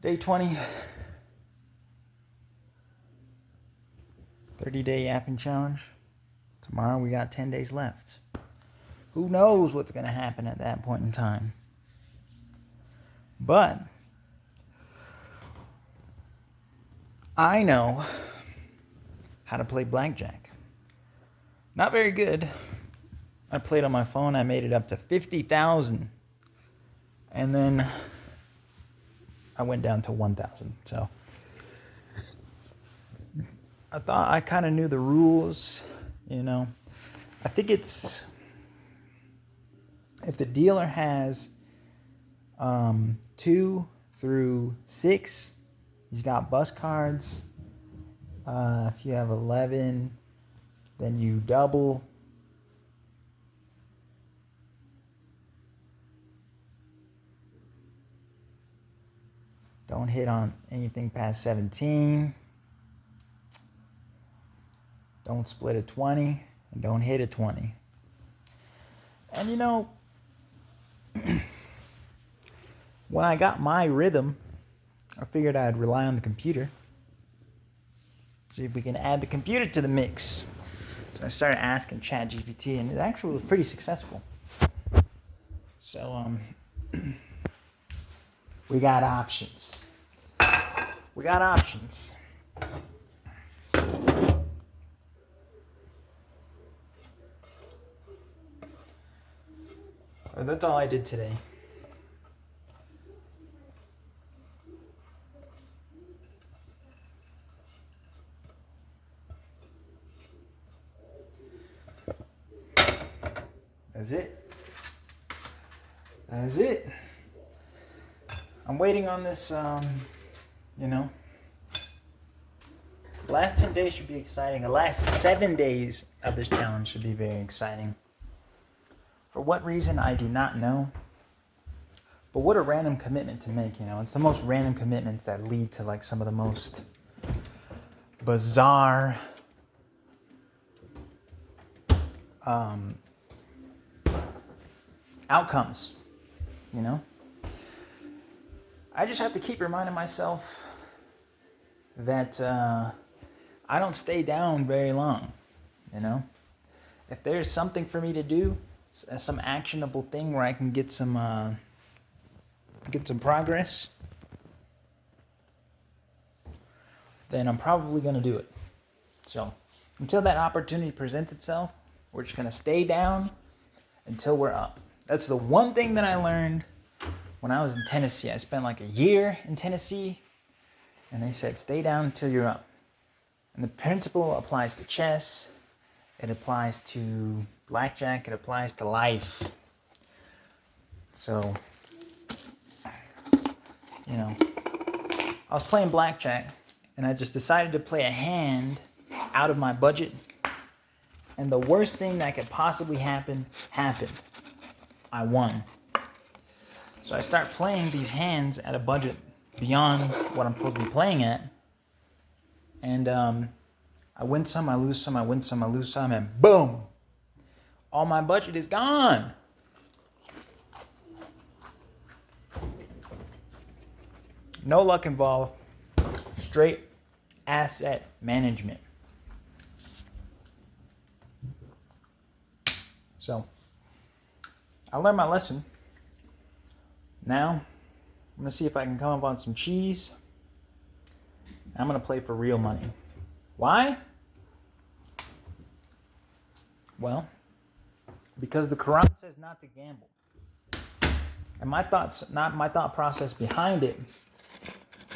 Day 20. 30-day yapping challenge. Tomorrow we got 10 days left. Who knows what's going to happen at that point in time? But I know how to play blackjack. Not very good. I played on my phone. I made it up to 50,000. And then I went down to 1,000. So I thought I kind of knew the rules, you know. I think it's if the dealer has 2 through 6, he's got bus cards. If you have 11, then you double. Don't hit on anything past 17. Don't split a 20, and don't hit a 20. And you know, when I got my rhythm, I figured I'd rely on the computer. See if we can add the computer to the mix. So I started asking ChatGPT, and it actually was pretty successful. So we got options. We got options. That's all I did today. That's it. That's it. I'm waiting on this, you know. The last 10 days should be exciting. The last 7 days of this challenge should be very exciting. For what reason, I do not know. But what a random commitment to make, you know. It's the most random commitments that lead to like some of the most bizarre outcomes, you know. I just have to keep reminding myself that I don't stay down very long, you know. If there's something for me to do, some actionable thing where I can get some progress, then I'm probably going to do it. So until that opportunity presents itself, we're just going to stay down until we're up. That's the one thing that I learned when I was in Tennessee. I spent like a year in Tennessee, and they said stay down until you're up. And the principle applies to chess, it applies to blackjack, it applies to life. So, you know, I was playing blackjack, and I just decided to play a hand out of my budget. And the worst thing that could possibly happen, happened. I won. So I start playing these hands at a budget beyond what I'm supposed to be playing at. And I win some, I lose some, I win some, I lose some, and boom! All my budget is gone. No luck involved. Straight asset management. So, I learned my lesson. Now, I'm going to see if I can come up on some cheese. I'm going to play for real money. Why? Well, because the Quran says not to gamble. And my thought process behind it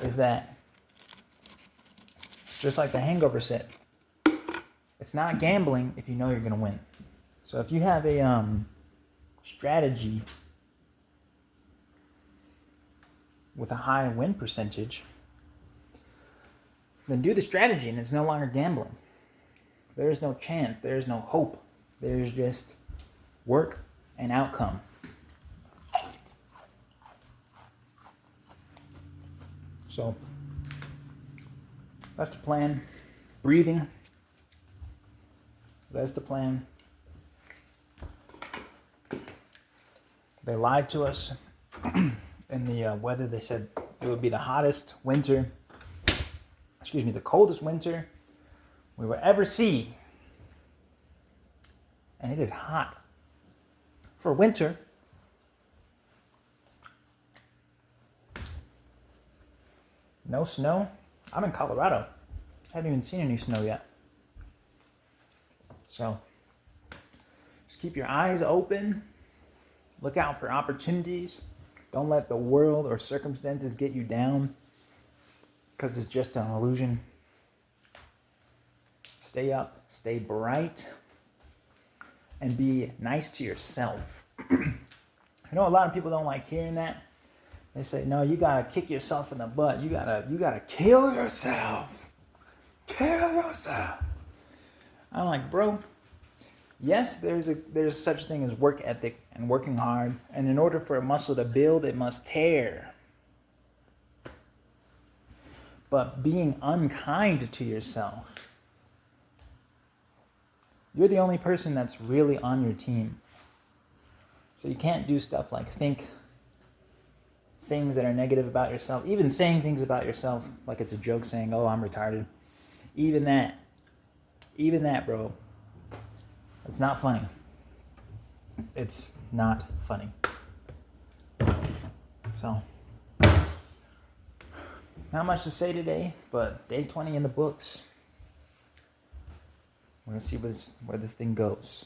is that, just like the Hangover said, it's not gambling if you know you're going to win. So if you have a strategy with a high win percentage, then do the strategy and it's no longer gambling. There is no chance, there is no hope. There's just work and outcome. So that's the plan. Breathing. That's the plan. They lied to us in the weather. They said it would be the hottest winter, the coldest winter we will ever see. And it is hot for winter. No snow. I'm in Colorado. I haven't even seen any snow yet. So just keep your eyes open. Look out for opportunities. Don't let the world or circumstances get you down, because it's just an illusion. Stay up, stay bright, and be nice to yourself. I know a lot of people don't like hearing that. They say, no, you gotta kick yourself in the butt. You gotta kill yourself. Kill yourself. I'm like, bro, yes, there's such a thing as work ethic and working hard. And in order for a muscle to build, it must tear. But being unkind to yourself, you're the only person that's really on your team. So you can't do stuff like think things that are negative about yourself. Even saying things about yourself like it's a joke, saying, oh, I'm retarded. Even that, bro, it's not funny. It's not funny. So, not much to say today, but day 20 in the books. We're going to see where this thing goes.